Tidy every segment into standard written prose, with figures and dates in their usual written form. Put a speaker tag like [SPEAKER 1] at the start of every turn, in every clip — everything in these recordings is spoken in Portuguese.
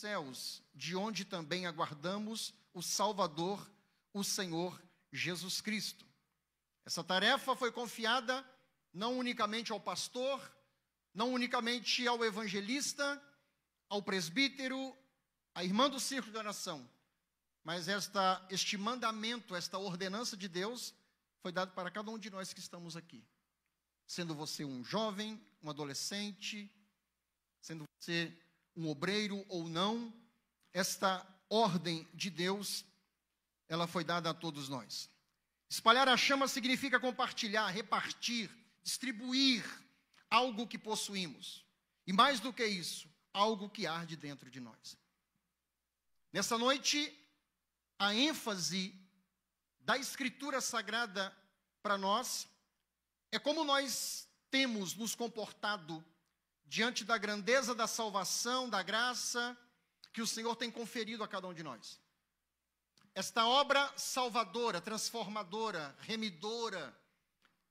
[SPEAKER 1] céus, de onde também aguardamos o Salvador, o Senhor Jesus Cristo. Essa tarefa foi confiada não unicamente ao pastor, não unicamente ao evangelista, ao presbítero, à irmã do círculo de oração, mas este mandamento, esta ordenança de Deus foi dado para cada um de nós que estamos aqui. Sendo você um jovem, um adolescente, sendo você um obreiro ou não, esta ordem de Deus, ela foi dada a todos nós. Espalhar a chama significa compartilhar, repartir, distribuir algo que possuímos. E mais do que isso, algo que arde dentro de nós. Nessa noite, a ênfase da Escritura Sagrada para nós é como nós temos nos comportado diante da grandeza da salvação, da graça que o Senhor tem conferido a cada um de nós. Esta obra salvadora, transformadora, remidora,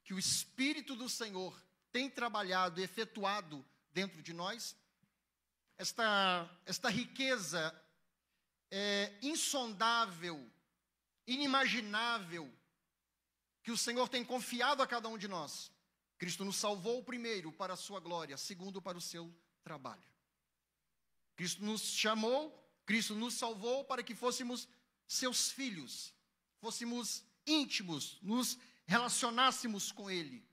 [SPEAKER 1] que o Espírito do Senhor tem trabalhado e efetuado dentro de nós, esta riqueza insondável, inimaginável, que o Senhor tem confiado a cada um de nós. Cristo nos salvou primeiro para a sua glória, segundo para o seu trabalho. Cristo nos chamou, Cristo nos salvou para que fôssemos seus filhos, fôssemos íntimos, nos relacionássemos com Ele.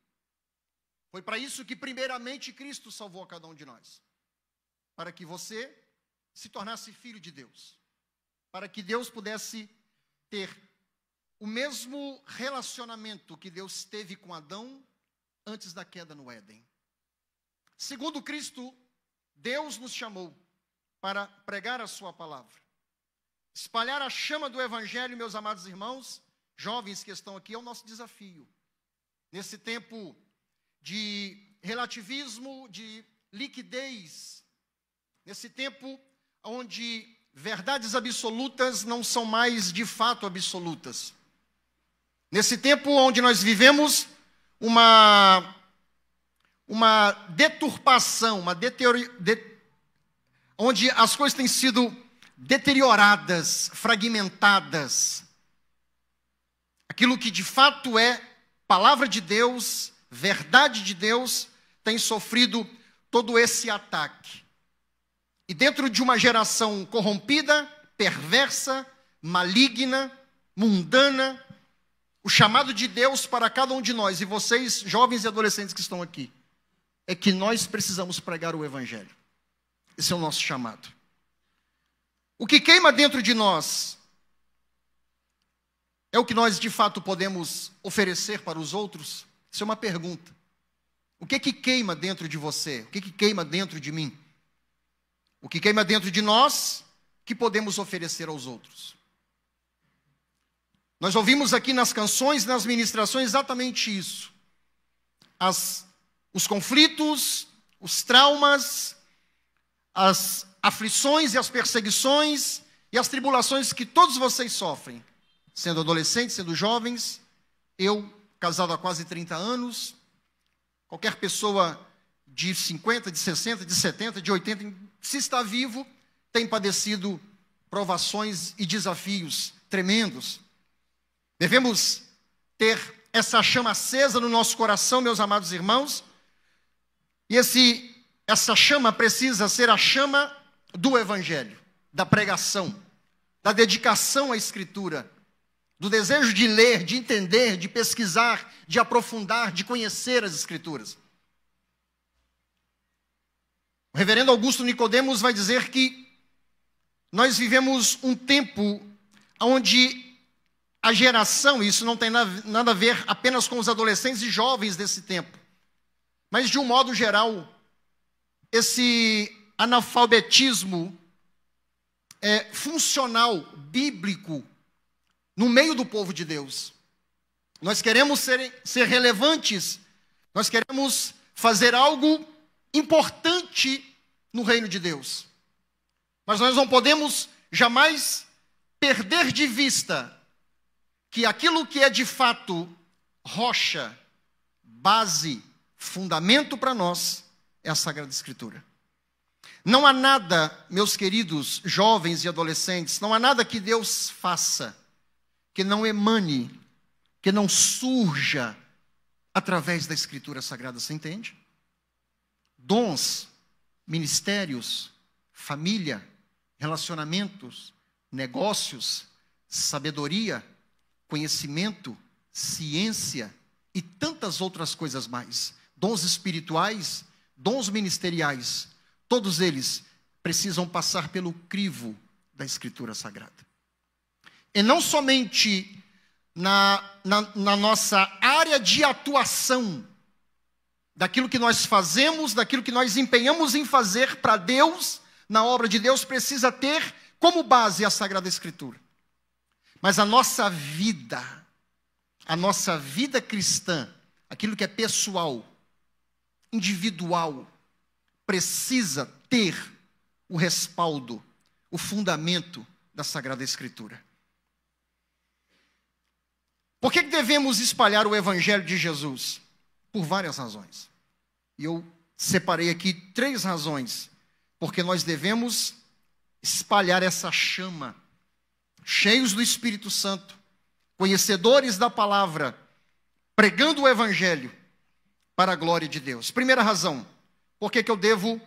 [SPEAKER 1] Foi para isso que primeiramente Cristo salvou a cada um de nós, para que você se tornasse filho de Deus, para que Deus pudesse ter o mesmo relacionamento que Deus teve com Adão antes da queda no Éden. Segundo Cristo, Deus nos chamou para pregar a sua palavra. Espalhar a chama do Evangelho, meus amados irmãos, jovens que estão aqui, é o nosso desafio. Nesse tempo de relativismo, de liquidez, nesse tempo onde verdades absolutas não são mais de fato absolutas. Nesse tempo onde nós vivemos uma deturpação, onde as coisas têm sido deterioradas, fragmentadas. Aquilo que de fato é palavra de Deus, verdade de Deus, tem sofrido todo esse ataque. E dentro de uma geração corrompida, perversa, maligna, mundana, o chamado de Deus para cada um de nós, e vocês, jovens e adolescentes que estão aqui, é que nós precisamos pregar o Evangelho. Esse é o nosso chamado. O que queima dentro de nós é o que nós de fato podemos oferecer para os outros? Isso é uma pergunta. O que queima dentro de você? O que queima dentro de mim? O que queima dentro de nós, que podemos oferecer aos outros? Nós ouvimos aqui nas canções, nas ministrações, exatamente isso. Os conflitos, os traumas, as aflições e as perseguições e as tribulações que todos vocês sofrem, sendo adolescentes, sendo jovens, eu, casado há quase 30 anos, qualquer pessoa de 50, de 60, de 70, de 80, se está vivo, tem padecido provações e desafios tremendos. Devemos ter essa chama acesa no nosso coração, meus amados irmãos, e essa chama precisa ser a chama do Evangelho, da pregação, da dedicação à Escritura, do desejo de ler, de entender, de pesquisar, de aprofundar, de conhecer as Escrituras. O reverendo Augusto Nicodemos vai dizer que nós vivemos um tempo onde a geração, isso não tem nada a ver apenas com os adolescentes e jovens desse tempo, mas de um modo geral, esse analfabetismo funcional, bíblico, no meio do povo de Deus. Nós queremos ser relevantes, nós queremos fazer algo importante no reino de Deus. Mas nós não podemos jamais perder de vista que aquilo que é de fato rocha, base, fundamento para nós é a Sagrada Escritura. Não há nada, meus queridos jovens e adolescentes, não há nada que Deus faça que não emane, que não surja através da Escritura Sagrada, você entende? Dons, ministérios, família, relacionamentos, negócios, sabedoria, conhecimento, ciência e tantas outras coisas mais. Dons espirituais, dons ministeriais, todos eles precisam passar pelo crivo da Escritura Sagrada. E não somente na nossa área de atuação, daquilo que nós fazemos, daquilo que nós empenhamos em fazer para Deus, na obra de Deus, precisa ter como base a Sagrada Escritura. Mas a nossa vida cristã, aquilo que é pessoal, individual, precisa ter o respaldo, o fundamento da Sagrada Escritura. Por que devemos espalhar o Evangelho de Jesus? Por várias razões. E eu separei aqui 3 razões. Porque nós devemos espalhar essa chama, cheios do Espírito Santo, conhecedores da palavra, pregando o Evangelho para a glória de Deus. Primeira razão, por que eu devo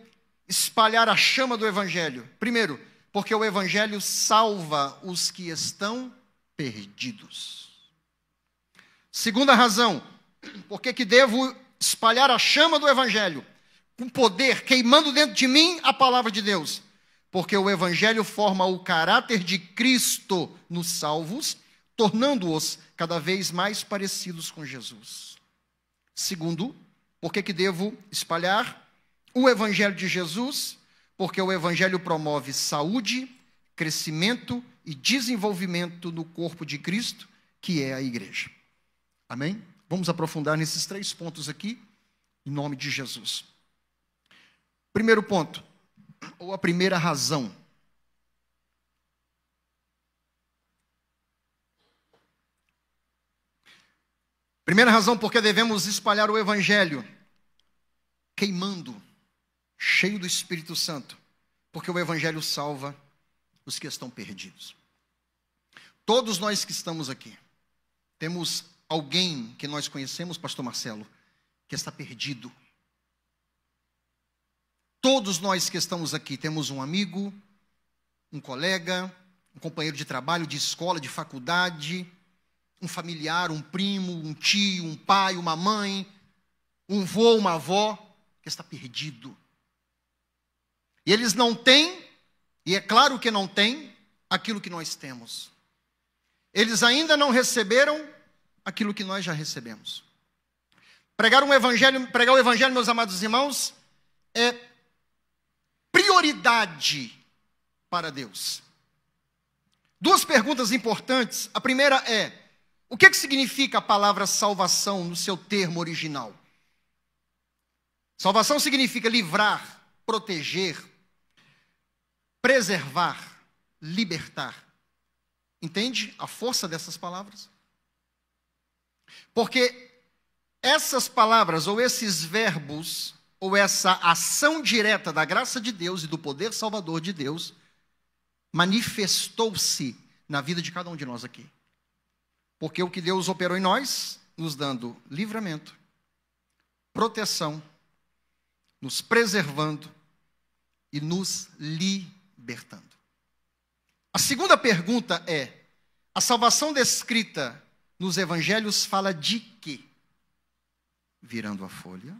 [SPEAKER 1] espalhar a chama do Evangelho? Primeiro, porque o Evangelho salva os que estão perdidos. Segunda razão, por que devo espalhar a chama do Evangelho? Com poder, queimando dentro de mim a palavra de Deus. Porque o Evangelho forma o caráter de Cristo nos salvos, tornando-os cada vez mais parecidos com Jesus. Segundo, por que devo espalhar o Evangelho de Jesus? Porque o Evangelho promove saúde, crescimento e desenvolvimento no corpo de Cristo, que é a igreja. Amém? Vamos aprofundar nesses 3 pontos aqui, em nome de Jesus. Primeiro ponto, ou a primeira razão. Primeira razão porque devemos espalhar o Evangelho, queimando, cheio do Espírito Santo, porque o Evangelho salva os que estão perdidos. Todos nós que estamos aqui, temos alguém que nós conhecemos, pastor Marcelo, que está perdido. Todos nós que estamos aqui temos um amigo, um colega, um companheiro de trabalho, de escola, de faculdade, um familiar, um primo, um tio, um pai, uma mãe, um vô, uma avó, que está perdido. E eles não têm, e é claro que não têm, aquilo que nós temos. Eles ainda não receberam aquilo que nós já recebemos. Pregar o Evangelho, meus amados irmãos, é prioridade para Deus. 2 perguntas importantes. A primeira é, o que significa a palavra salvação no seu termo original? Salvação significa livrar, proteger, preservar, libertar. Entende a força dessas palavras? Porque essas palavras, ou esses verbos, ou essa ação direta da graça de Deus e do poder salvador de Deus, manifestou-se na vida de cada um de nós aqui. Porque o que Deus operou em nós, nos dando livramento, proteção, nos preservando e nos libertando. A segunda pergunta é, a salvação descrita nos evangelhos fala de quê? Virando a folha.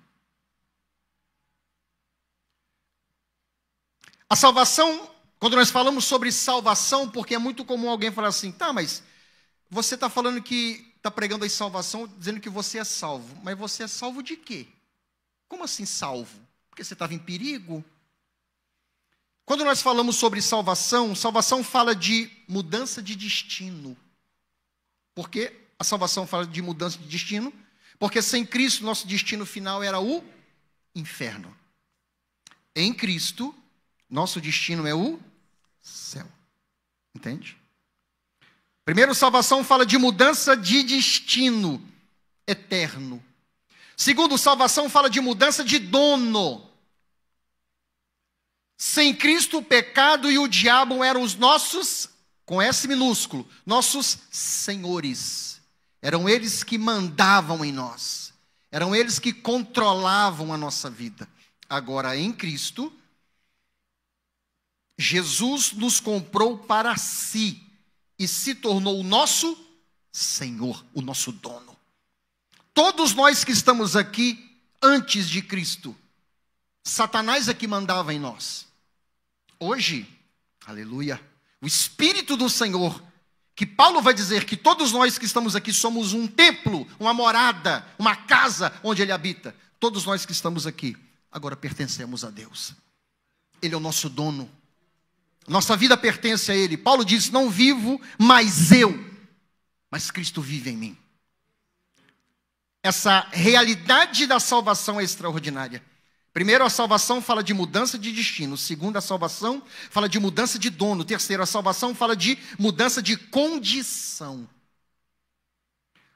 [SPEAKER 1] A salvação, quando nós falamos sobre salvação, porque é muito comum alguém falar assim, tá, mas você está falando que, está pregando aí salvação, dizendo que você é salvo. Mas você é salvo de quê? Como assim salvo? Porque você estava em perigo? Quando nós falamos sobre salvação, salvação fala de mudança de destino. Por quê? A salvação fala de mudança de destino, porque sem Cristo, nosso destino final era o inferno. Em Cristo, nosso destino é o céu. Entende? Primeiro, salvação fala de mudança de destino eterno. Segundo, salvação fala de mudança de dono. Sem Cristo, o pecado e o diabo eram os nossos, com S minúsculo, nossos senhores. Eram eles que mandavam em nós. Eram eles que controlavam a nossa vida. Agora, em Cristo, Jesus nos comprou para si e se tornou o nosso Senhor, o nosso dono. Todos nós que estamos aqui antes de Cristo, Satanás é que mandava em nós. Hoje, aleluia, o Espírito do Senhor, que Paulo vai dizer que todos nós que estamos aqui somos um templo, uma morada, uma casa onde Ele habita. Todos nós que estamos aqui, agora pertencemos a Deus. Ele é o nosso dono. Nossa vida pertence a Ele. Paulo diz, não vivo mais eu, mas Cristo vive em mim. Essa realidade da salvação é extraordinária. Primeiro, a salvação fala de mudança de destino. Segundo, a salvação fala de mudança de dono. Terceiro, a salvação fala de mudança de condição.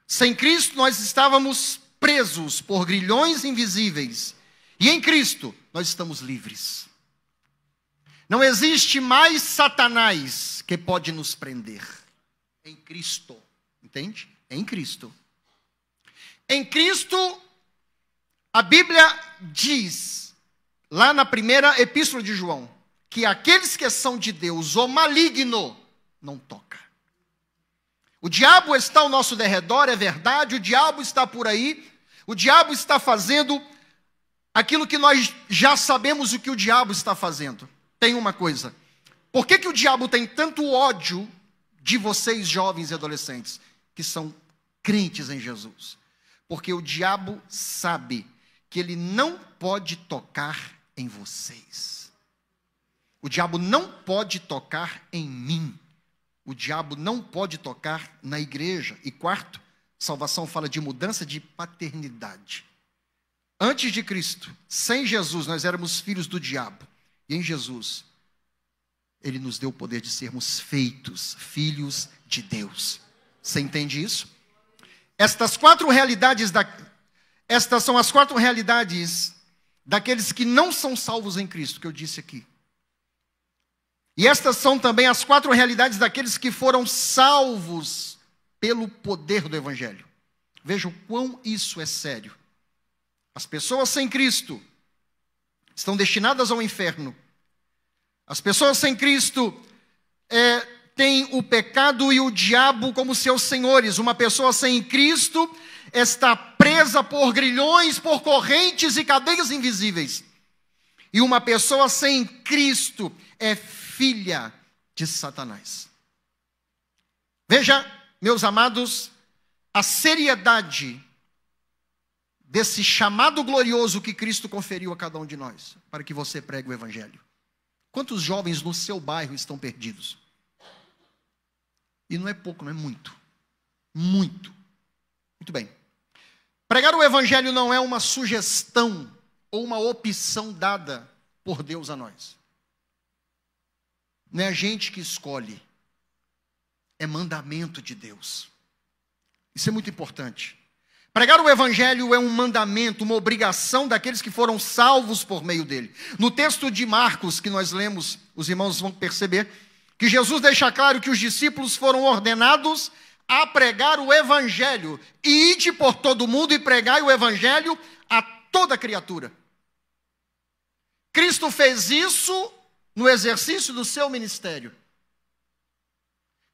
[SPEAKER 1] Sem Cristo, nós estávamos presos por grilhões invisíveis. E em Cristo, nós estamos livres. Não existe mais Satanás que pode nos prender. Em Cristo. Entende? Em Cristo. Em Cristo, a Bíblia diz, lá na primeira epístola de João, que aqueles que são de Deus, o maligno, não toca. O diabo está ao nosso derredor, é verdade, o diabo está por aí, o diabo está fazendo aquilo que nós já sabemos o que o diabo está fazendo. Tem uma coisa, por que o diabo tem tanto ódio de vocês, jovens e adolescentes, que são crentes em Jesus? Porque o diabo sabe que ele não pode tocar em vocês. O diabo não pode tocar em mim. O diabo não pode tocar na igreja. E quarto, salvação fala de mudança de paternidade. Antes de Cristo, sem Jesus, nós éramos filhos do diabo. E em Jesus, Ele nos deu o poder de sermos feitos filhos de Deus. Você entende isso? Estas são as quatro realidades daqueles que não são salvos em Cristo, que eu disse aqui. E estas são também as quatro realidades daqueles que foram salvos pelo poder do Evangelho. Vejam quão isso é sério. As pessoas sem Cristo estão destinadas ao inferno. As pessoas sem Cristo têm o pecado e o diabo como seus senhores. Uma pessoa sem Cristo está presa por grilhões, por correntes e cadeias invisíveis. E uma pessoa sem Cristo é filha de Satanás. Veja, meus amados, a seriedade desse chamado glorioso que Cristo conferiu a cada um de nós, para que você pregue o Evangelho. Quantos jovens no seu bairro estão perdidos? E não é pouco, não é muito. Muito. Muito bem. Pregar o Evangelho não é uma sugestão ou uma opção dada por Deus a nós. Não é a gente que escolhe. É mandamento de Deus. Isso é muito importante. Pregar o Evangelho é um mandamento, uma obrigação daqueles que foram salvos por meio dele. No texto de Marcos que nós lemos, os irmãos vão perceber que Jesus deixa claro que os discípulos foram ordenados a pregar o Evangelho. E ide por todo o mundo e pregai o Evangelho a toda criatura. Cristo fez isso no exercício do seu ministério.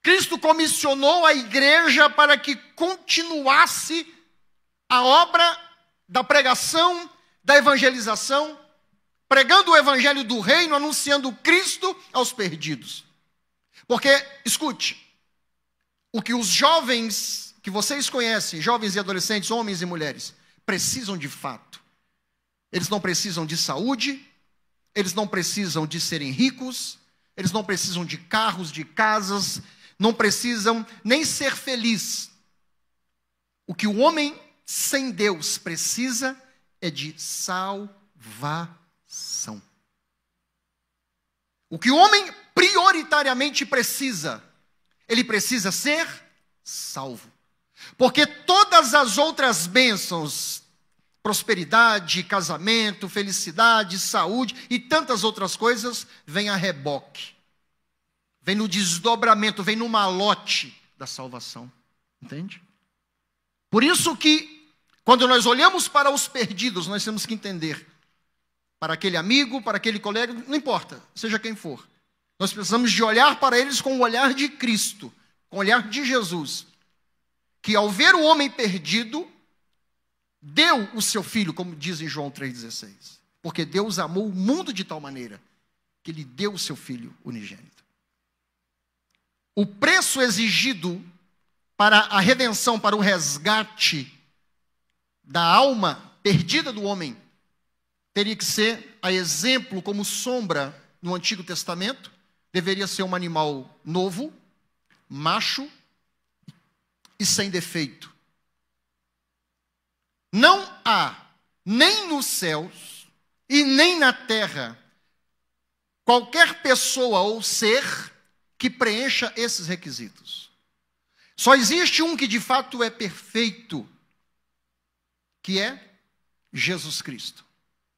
[SPEAKER 1] Cristo comissionou a igreja para que continuasse a obra da pregação, da evangelização, pregando o evangelho do reino, anunciando Cristo aos perdidos. Porque, escute, o que os jovens que vocês conhecem, jovens e adolescentes, homens e mulheres, precisam de fato. Eles não precisam de saúde, eles não precisam de serem ricos, eles não precisam de carros, de casas, não precisam nem ser feliz. O que o homem sem Deus precisa é de salvação. O que o homem prioritariamente precisa, ele precisa ser salvo. Porque todas as outras bênçãos prosperidade, casamento, felicidade, saúde e tantas outras coisas, vem a reboque. Vem no desdobramento, vem no malote da salvação. Entende? Por isso que, quando nós olhamos para os perdidos, nós temos que entender, para aquele amigo, para aquele colega, não importa, seja quem for, nós precisamos de olhar para eles com o olhar de Cristo, com o olhar de Jesus, que ao ver o homem perdido, deu o seu filho, como diz em João 3,16. Porque Deus amou o mundo de tal maneira, que Ele deu o seu filho unigênito. O preço exigido para a redenção, para o resgate da alma perdida do homem, teria que ser, a exemplo, como sombra no Antigo Testamento, deveria ser um animal novo, macho e sem defeito. Não há, nem nos céus e nem na terra, qualquer pessoa ou ser que preencha esses requisitos. Só existe um que de fato é perfeito, que é Jesus Cristo.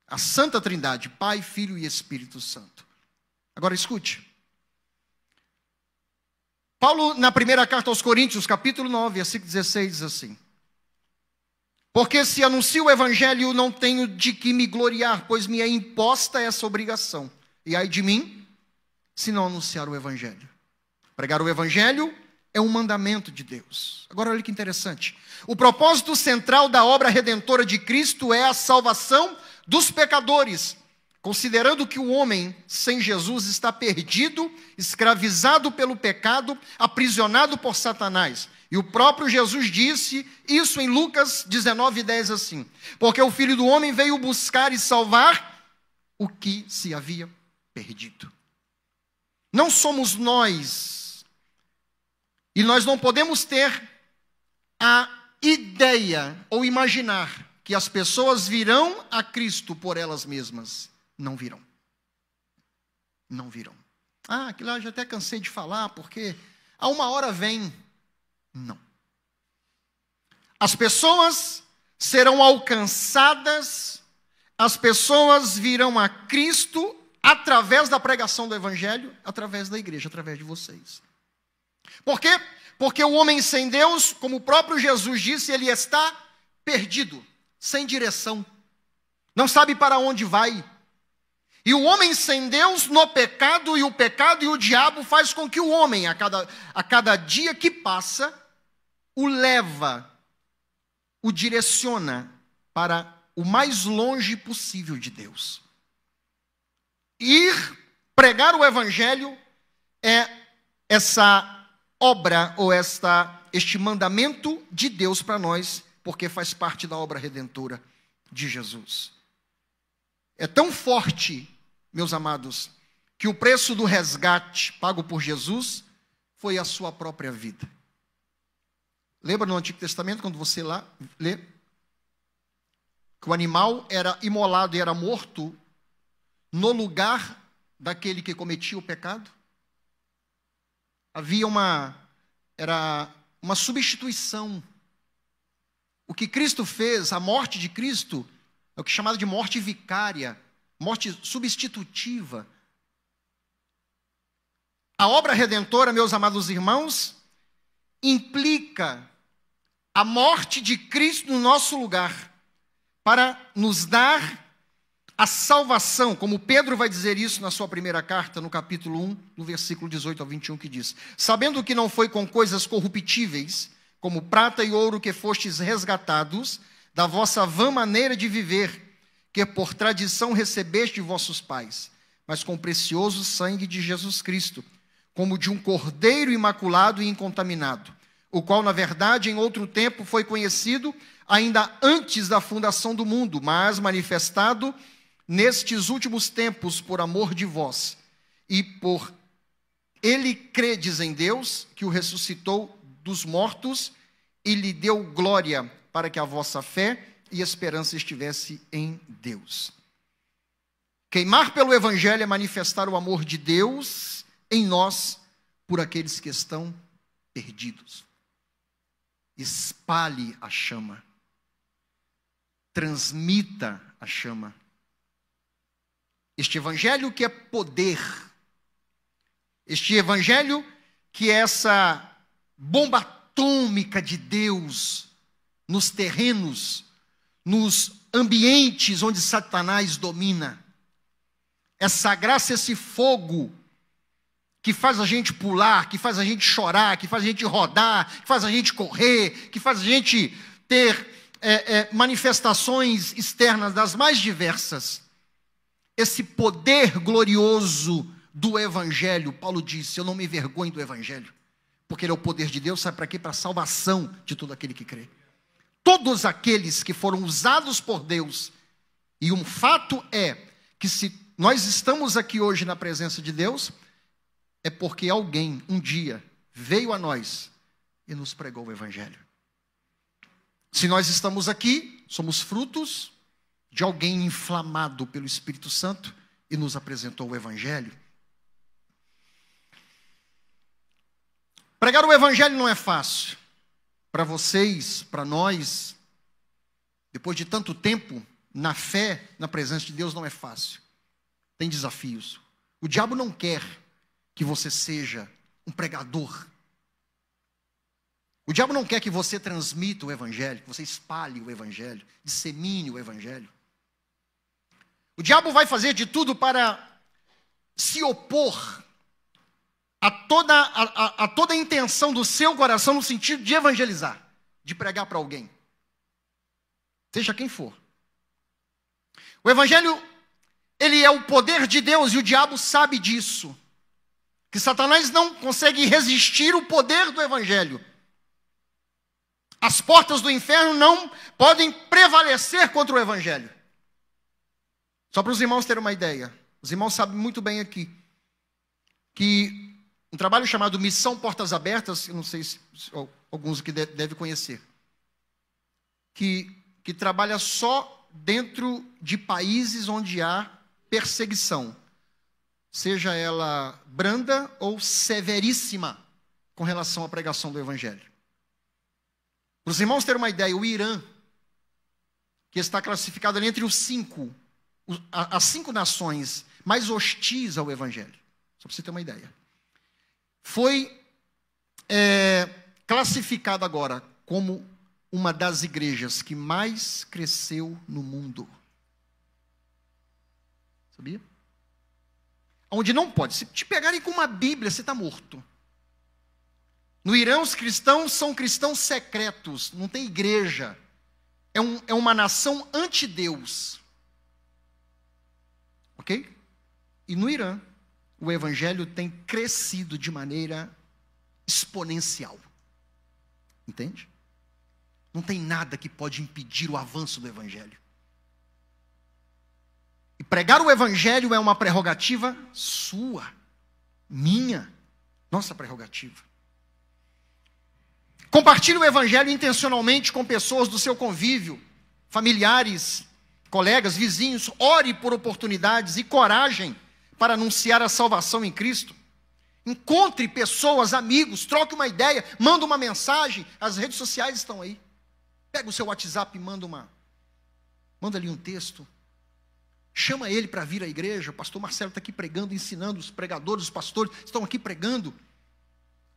[SPEAKER 1] A Santa Trindade, Pai, Filho e Espírito Santo. Agora escute. Paulo, na primeira carta aos Coríntios, capítulo 9, versículo 16, diz assim: porque se anuncio o evangelho, não tenho de que me gloriar, pois me é imposta essa obrigação. E ai de mim, se não anunciar o evangelho. Pregar o evangelho é um mandamento de Deus. Agora olha que interessante. O propósito central da obra redentora de Cristo é a salvação dos pecadores, considerando que o homem sem Jesus está perdido, escravizado pelo pecado, aprisionado por Satanás. E o próprio Jesus disse isso em Lucas 19:10 assim: porque o Filho do Homem veio buscar e salvar o que se havia perdido. Não somos nós, e nós não podemos ter a ideia ou imaginar que as pessoas virão a Cristo por elas mesmas. Não virão. Não virão. Ah, aquilo lá eu já até cansei de falar, porque a uma hora vem. Não. As pessoas serão alcançadas, as pessoas virão a Cristo através da pregação do Evangelho, através da igreja, através de vocês. Por quê? Porque o homem sem Deus, como o próprio Jesus disse, ele está perdido, sem direção, não sabe para onde vai. E o homem sem Deus no pecado, e o pecado e o diabo faz com que o homem, a cada dia que passa, o leva, o direciona para o mais longe possível de Deus. Ir pregar o evangelho é essa obra ou este mandamento de Deus para nós, porque faz parte da obra redentora de Jesus. É tão forte, meus amados, que o preço do resgate pago por Jesus foi a sua própria vida. Lembra no Antigo Testamento, quando você lá lê, que o animal era imolado e era morto no lugar daquele que cometia o pecado? Havia uma substituição. O que Cristo fez, a morte de Cristo, é o que é chamado de morte vicária, morte substitutiva. A obra redentora, meus amados irmãos, implica a morte de Cristo no nosso lugar, para nos dar a salvação, como Pedro vai dizer isso na sua primeira carta, no capítulo 1, no versículo 18 ao 21, que diz: sabendo que não foi com coisas corruptíveis, como prata e ouro, que fostes resgatados da vossa vã maneira de viver, que por tradição recebeste de vossos pais, mas com o precioso sangue de Jesus Cristo, como de um cordeiro imaculado e incontaminado, o qual, na verdade, em outro tempo foi conhecido, ainda antes da fundação do mundo, mas manifestado nestes últimos tempos por amor de vós, e por ele credes em Deus, que o ressuscitou dos mortos, e lhe deu glória, para que a vossa fé e esperança estivesse em Deus. Queimar pelo Evangelho é manifestar o amor de Deus em nós, por aqueles que estão perdidos. Espalhe a chama. transmita a chama. Este evangelho que é poder, este evangelho que é essa bomba atômica de Deus nos terrenos, nos ambientes onde Satanás domina. Essa graça, esse fogo que faz a gente pular, que faz a gente chorar, que faz a gente rodar, que faz a gente correr, que faz a gente ter manifestações externas das mais diversas. Esse poder glorioso do Evangelho, Paulo disse, eu não me envergonho do Evangelho, porque ele é o poder de Deus, sabe para quê? Para a salvação de todo aquele que crê. Todos aqueles que foram usados por Deus, e um fato é que se nós estamos aqui hoje na presença de Deus, é porque alguém um dia veio a nós e nos pregou o Evangelho. Se nós estamos aqui, somos frutos de alguém inflamado pelo Espírito Santo e nos apresentou o Evangelho. Pregar o Evangelho não é fácil. Para vocês, para nós, depois de tanto tempo, na fé, na presença de Deus, não é fácil. Tem desafios. O diabo não quer que você seja um pregador. O diabo não quer que você transmita o Evangelho, que você espalhe o Evangelho, dissemine o Evangelho. O diabo vai fazer de tudo para se opor a toda a intenção do seu coração no sentido de evangelizar, de pregar para alguém, seja quem for. O Evangelho, ele é o poder de Deus e o diabo sabe disso, que Satanás não consegue resistir o poder do Evangelho. As portas do inferno não podem prevalecer contra o Evangelho. Só para os irmãos terem uma ideia, os irmãos sabem muito bem aqui, que um trabalho chamado Missão Portas Abertas, eu não sei se alguns aqui devem conhecer, que trabalha só dentro de países onde há perseguição, seja ela branda ou severíssima, com relação à pregação do Evangelho. Para os irmãos terem uma ideia, o Irã, que está classificado ali entre as 5 nações mais hostis ao Evangelho, só para você ter uma ideia, foi classificado agora como uma das igrejas que mais cresceu no mundo. Sabia? Onde não pode. Se te pegarem com uma Bíblia, você está morto. No Irã, os cristãos são cristãos secretos, não tem igreja. É uma nação anti-Deus. Ok? E no Irã, o Evangelho tem crescido de maneira exponencial. Entende? Não tem nada que pode impedir o avanço do Evangelho. E pregar o Evangelho é uma prerrogativa sua, minha, nossa prerrogativa. Compartilhe o Evangelho intencionalmente com pessoas do seu convívio, familiares, colegas, vizinhos. Ore por oportunidades e coragem para anunciar a salvação em Cristo. Encontre pessoas, amigos, troque uma ideia, manda uma mensagem. As redes sociais estão aí. Pega o seu WhatsApp e manda ali um texto. Chama ele para vir à igreja. O pastor Marcelo está aqui pregando, ensinando. Os pregadores, os pastores estão aqui pregando.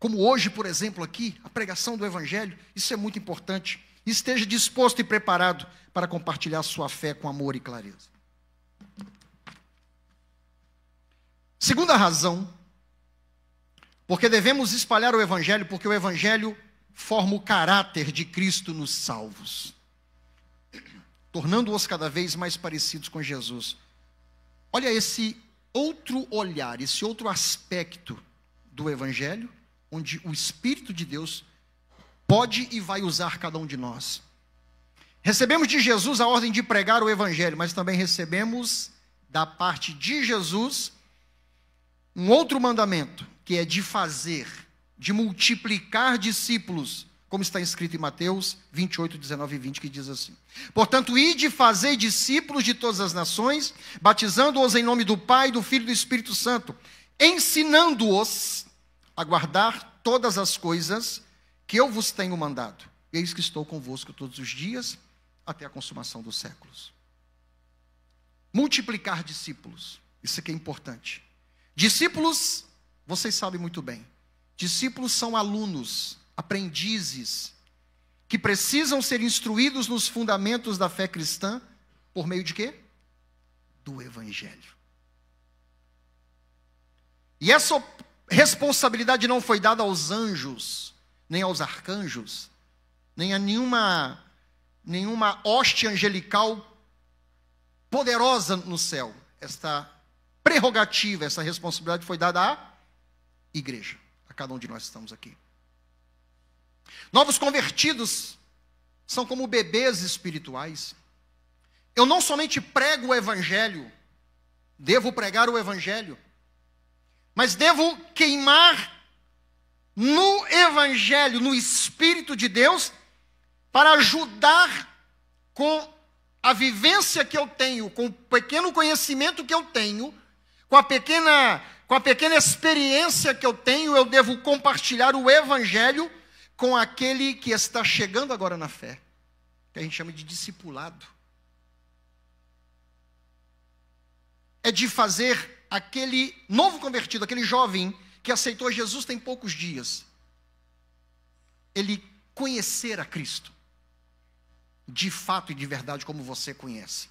[SPEAKER 1] Como hoje, por exemplo, aqui, a pregação do Evangelho. Isso é muito importante. Esteja disposto e preparado para compartilhar sua fé com amor e clareza. Segunda razão, porque devemos espalhar o Evangelho, porque o Evangelho forma o caráter de Cristo nos salvos, tornando-os cada vez mais parecidos com Jesus. Olha esse outro olhar, esse outro aspecto do Evangelho, onde o Espírito de Deus pode e vai usar cada um de nós. Recebemos de Jesus a ordem de pregar o Evangelho, mas também recebemos da parte de Jesus um outro mandamento, que é de fazer, de multiplicar discípulos, como está escrito em Mateus 28, 19 e 20, que diz assim: portanto, ide e fazei discípulos de todas as nações, batizando-os em nome do Pai, do Filho e do Espírito Santo, ensinando-os a guardar todas as coisas que eu vos tenho mandado. Eis que estou convosco todos os dias, até a consumação dos séculos. Multiplicar discípulos, isso aqui é importante. Discípulos, vocês sabem muito bem, discípulos são alunos, aprendizes, que precisam ser instruídos nos fundamentos da fé cristã, por meio de quê? Do Evangelho. E essa responsabilidade não foi dada aos anjos, nem aos arcanjos, nem a nenhuma hoste angelical poderosa no céu. Esta prerrogativa, essa responsabilidade foi dada à igreja, a cada um de nós que estamos aqui. Novos convertidos são como bebês espirituais. Eu não somente prego o Evangelho, devo pregar o Evangelho, mas devo queimar no Evangelho, no Espírito de Deus, para ajudar com a vivência que eu tenho, com o pequeno conhecimento que eu tenho, com a pequena experiência que eu tenho, eu devo compartilhar o Evangelho com aquele que está chegando agora na fé, que a gente chama de discipulado. É de fazer aquele novo convertido, aquele jovem que aceitou Jesus tem poucos dias, ele conhecer a Cristo, de fato e de verdade, como você conhece.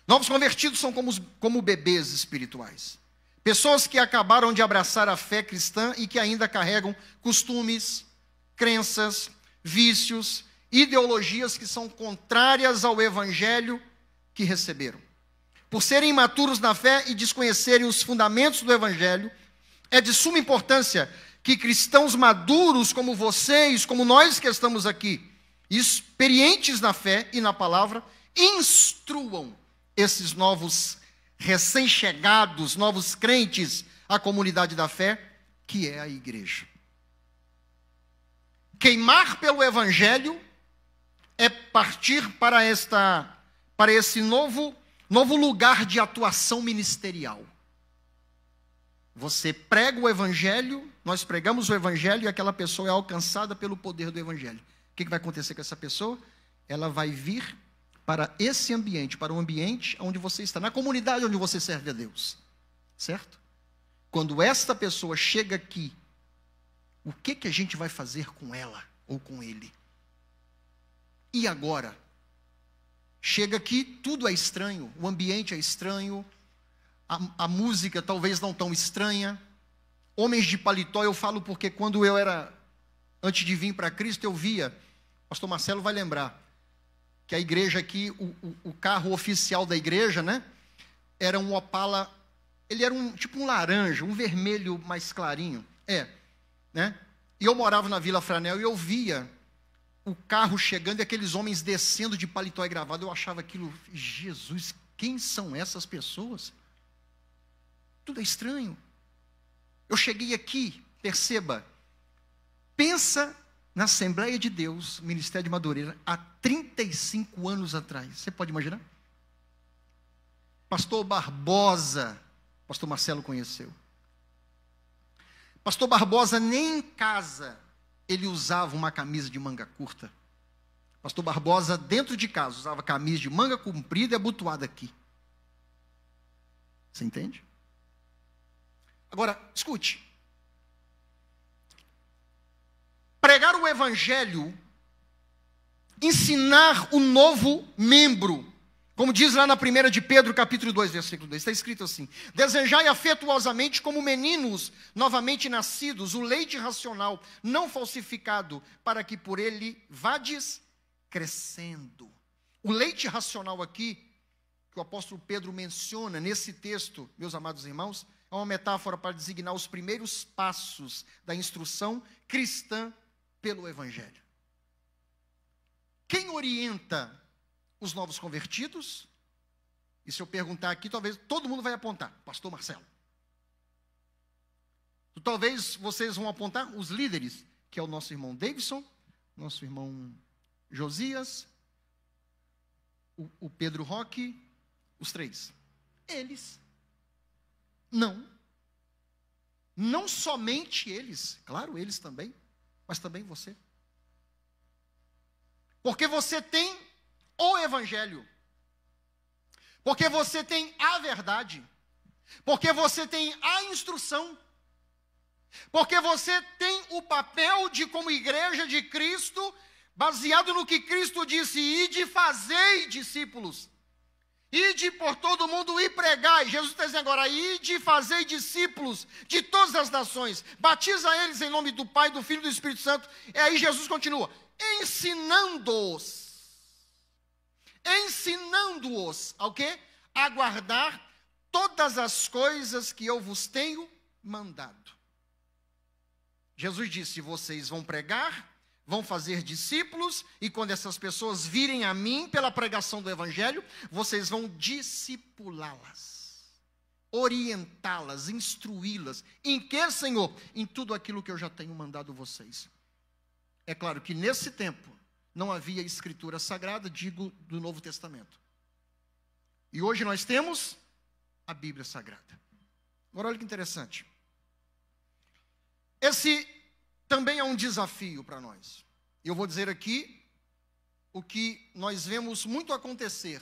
[SPEAKER 1] Novos convertidos são como bebês espirituais. Pessoas que acabaram de abraçar a fé cristã e que ainda carregam costumes, crenças, vícios, ideologias que são contrárias ao Evangelho que receberam. Por serem imaturos na fé e desconhecerem os fundamentos do Evangelho, é de suma importância que cristãos maduros como vocês, como nós que estamos aqui, experientes na fé e na palavra, instruam esses novos recém-chegados, novos crentes, à comunidade da fé, que é a igreja. Queimar pelo Evangelho é partir para esse novo lugar de atuação ministerial. Você prega o Evangelho, nós pregamos o Evangelho e aquela pessoa é alcançada pelo poder do Evangelho. O que vai acontecer com essa pessoa? Ela vai vir para esse ambiente, para o ambiente onde você está, na comunidade onde você serve a Deus. Certo? Quando esta pessoa chega aqui, o que a gente vai fazer com ela ou com ele? E agora? Chega aqui, tudo é estranho, o ambiente é estranho, a música talvez não tão estranha. Homens de paletó, eu falo porque quando eu era, antes de vir para Cristo, eu via, pastor Marcelo vai lembrar, que a igreja aqui, o carro oficial da igreja, né, era um Opala, ele era tipo um laranja, um vermelho mais clarinho, né, e eu morava na Vila Franel e eu via o carro chegando e aqueles homens descendo de paletó e gravado, eu achava aquilo, Jesus, quem são essas pessoas? Tudo é estranho. Eu cheguei aqui, perceba, pensa na Assembleia de Deus, Ministério de Madureira, há 35 anos atrás. Você pode imaginar? Pastor Barbosa, pastor Marcelo conheceu. Pastor Barbosa nem em casa ele usava uma camisa de manga curta. Pastor Barbosa, dentro de casa, usava camisa de manga comprida e abotoada aqui. Você entende? Agora, escute. Pregar o Evangelho, ensinar o novo membro, como diz lá na 1 de Pedro, capítulo 2, versículo 2, está escrito assim: desejai afetuosamente como meninos novamente nascidos, o leite racional, não falsificado, para que por ele vades crescendo. O leite racional aqui, que o apóstolo Pedro menciona nesse texto, meus amados irmãos, é uma metáfora para designar os primeiros passos da instrução cristã pelo Evangelho. Quem orienta os novos convertidos? E se eu perguntar aqui, talvez todo mundo vai apontar, pastor Marcelo. Talvez vocês vão apontar os líderes, que é o nosso irmão Davidson, nosso irmão Josias, o Pedro Roque, os três. Eles. Não somente eles, claro, eles também, mas também você. Porque você tem o Evangelho. Porque você tem a verdade. Porque você tem a instrução. Porque você tem o papel de, como igreja de Cristo, baseado no que Cristo disse: ide, fazei discípulos. Ide por todo mundo e pregai. Jesus está dizendo agora: ide e fazei discípulos de todas as nações. Batiza eles em nome do Pai, do Filho e do Espírito Santo. E aí Jesus continua: ensinando-os. Ensinando-os ao quê? A guardar todas as coisas que eu vos tenho mandado. Jesus disse: vocês vão pregar, vão fazer discípulos, e quando essas pessoas virem a mim pela pregação do Evangelho, vocês vão discipulá-las, orientá-las, instruí-las. Em que, Senhor? Em tudo aquilo que eu já tenho mandado vocês. É claro que nesse tempo não havia escritura sagrada, digo, do Novo Testamento. E hoje nós temos a Bíblia Sagrada. Agora olha que interessante. Esse também é um desafio para nós. Eu vou dizer aqui o que nós vemos muito acontecer.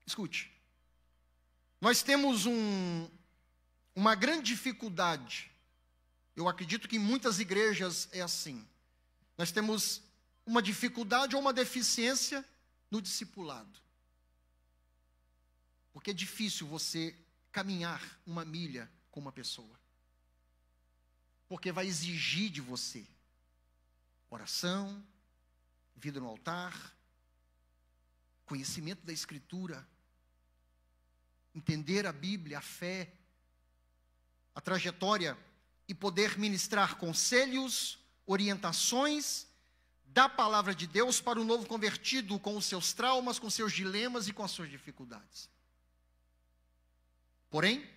[SPEAKER 1] Escute. Nós temos uma grande dificuldade. Eu acredito que em muitas igrejas é assim. Nós temos uma dificuldade ou uma deficiência no discipulado. Porque é difícil você caminhar uma milha com uma pessoa. Porque vai exigir de você oração, vida no altar, conhecimento da Escritura, entender a Bíblia, a fé, a trajetória e poder ministrar conselhos, orientações da palavra de Deus para o novo convertido, com os seus traumas, com seus dilemas e com as suas dificuldades. Porém,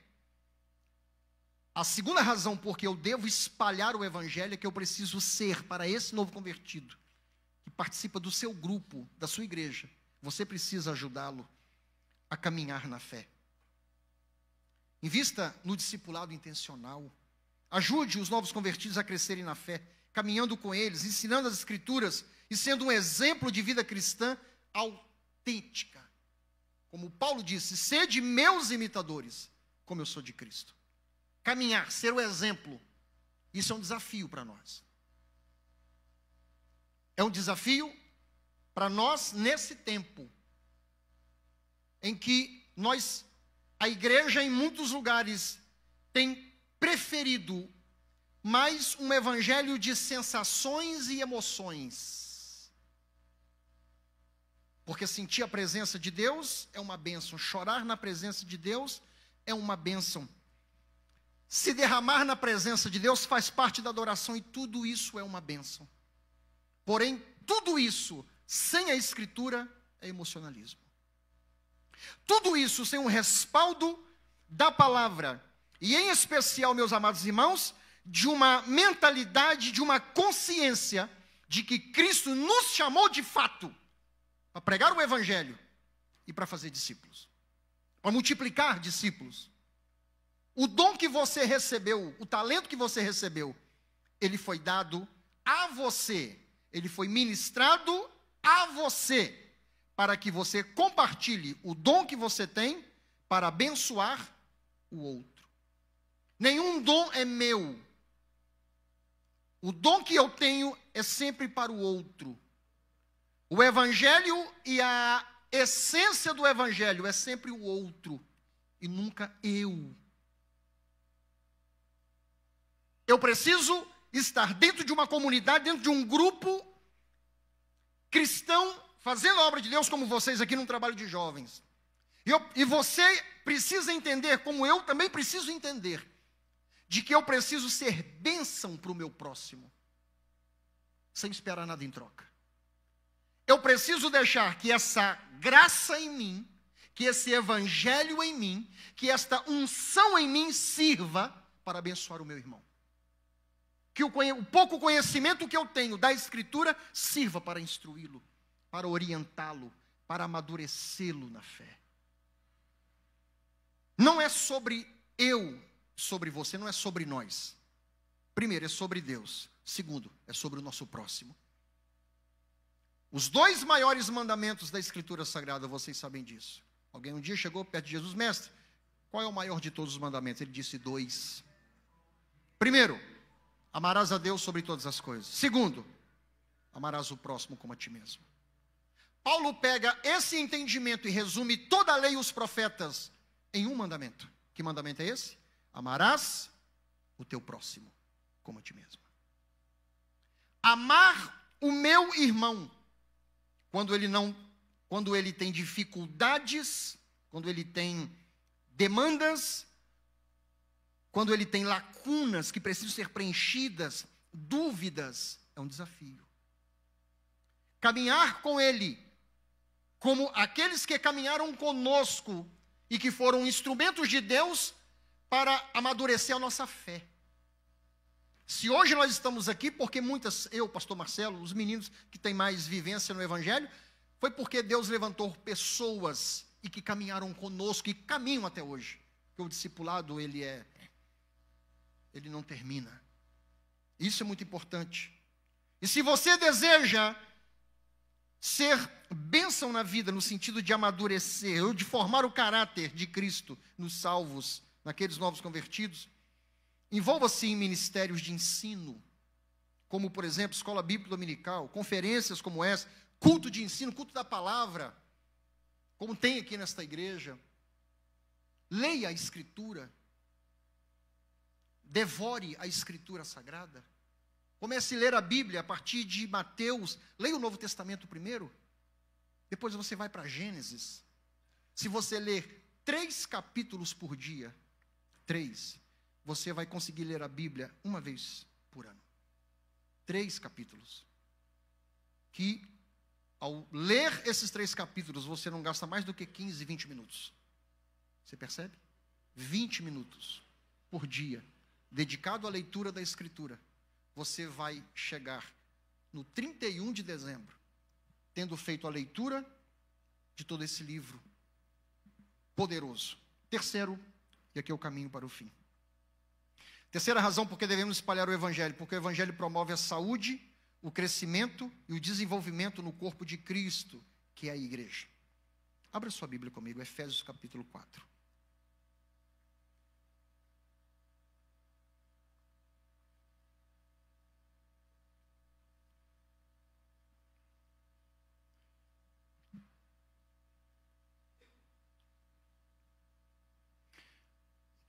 [SPEAKER 1] a segunda razão por que eu devo espalhar o Evangelho é que eu preciso ser, para esse novo convertido, que participa do seu grupo, da sua igreja, você precisa ajudá-lo a caminhar na fé. Invista no discipulado intencional. Ajude os novos convertidos a crescerem na fé, caminhando com eles, ensinando as Escrituras e sendo um exemplo de vida cristã autêntica. Como Paulo disse: sede meus imitadores, como eu sou de Cristo. Caminhar, ser o exemplo, isso é um desafio para nós. É um desafio para nós nesse tempo em que a igreja em muitos lugares tem preferido mais um evangelho de sensações e emoções. Porque sentir a presença de Deus é uma bênção, chorar na presença de Deus é uma bênção. Se derramar na presença de Deus faz parte da adoração, e tudo isso é uma bênção. Porém, tudo isso, sem a Escritura, é emocionalismo. Tudo isso sem um respaldo da palavra, e em especial, meus amados irmãos, de uma mentalidade, de uma consciência de que Cristo nos chamou de fato para pregar o Evangelho e para fazer discípulos, para multiplicar discípulos. O dom que você recebeu, o talento que você recebeu, ele foi dado a você, ele foi ministrado a você, para que você compartilhe o dom que você tem para abençoar o outro. Nenhum dom é meu. O dom que eu tenho é sempre para o outro. O Evangelho e a essência do Evangelho é sempre o outro e nunca eu. Eu preciso estar dentro de uma comunidade, dentro de um grupo cristão, fazendo a obra de Deus, como vocês aqui num trabalho de jovens. E você precisa entender, como eu também preciso entender, de que eu preciso ser bênção para o meu próximo, sem esperar nada em troca. Eu preciso deixar que essa graça em mim, que esse evangelho em mim, que esta unção em mim sirva para abençoar o meu irmão. Que o pouco conhecimento que eu tenho da Escritura sirva para instruí-lo, para orientá-lo, para amadurecê-lo na fé. Não é sobre eu, sobre você, não é sobre nós. Primeiro, é sobre Deus. Segundo, é sobre o nosso próximo. Os dois maiores mandamentos da Escritura Sagrada, vocês sabem disso. Alguém um dia chegou perto de Jesus: mestre, qual é o maior de todos os mandamentos? Ele disse: 2. Primeiro, amarás a Deus sobre todas as coisas. Segundo, amarás o próximo como a ti mesmo. Paulo pega esse entendimento e resume toda a lei e os profetas em um mandamento. Que mandamento é esse? Amarás o teu próximo como a ti mesmo. Amar o meu irmão, quando ele tem dificuldades, quando ele tem demandas, quando ele tem lacunas que precisam ser preenchidas, dúvidas, é um desafio. Caminhar com ele, como aqueles que caminharam conosco e que foram instrumentos de Deus para amadurecer a nossa fé. Se hoje nós estamos aqui, porque eu, pastor Marcelo, os meninos que têm mais vivência no Evangelho, foi porque Deus levantou pessoas e que caminharam conosco e caminham até hoje. Porque o discipulado, ele não termina. Isso é muito importante. E se você deseja ser bênção na vida, no sentido de amadurecer, ou de formar o caráter de Cristo nos salvos, naqueles novos convertidos, envolva-se em ministérios de ensino, como, por exemplo, escola bíblica dominical, conferências como essa, culto de ensino, culto da palavra, como tem aqui nesta igreja. Leia a Escritura, devore a Escritura Sagrada. Comece a ler a Bíblia a partir de Mateus. Leia o Novo Testamento primeiro. Depois você vai para Gênesis. Se você ler 3 capítulos por dia, 3, você vai conseguir ler a Bíblia uma vez por ano. 3 capítulos. Que, ao ler esses 3 capítulos, você não gasta mais do que 15, 20 minutos. Você percebe? 20 minutos por dia, dedicado à leitura da Escritura. Você vai chegar no 31 de dezembro, tendo feito a leitura de todo esse livro poderoso. Terceiro, e aqui é o caminho para o fim. Terceira razão porque devemos espalhar o Evangelho, porque o Evangelho promove a saúde, o crescimento e o desenvolvimento no corpo de Cristo, que é a igreja. Abra sua Bíblia comigo, Efésios capítulo 4.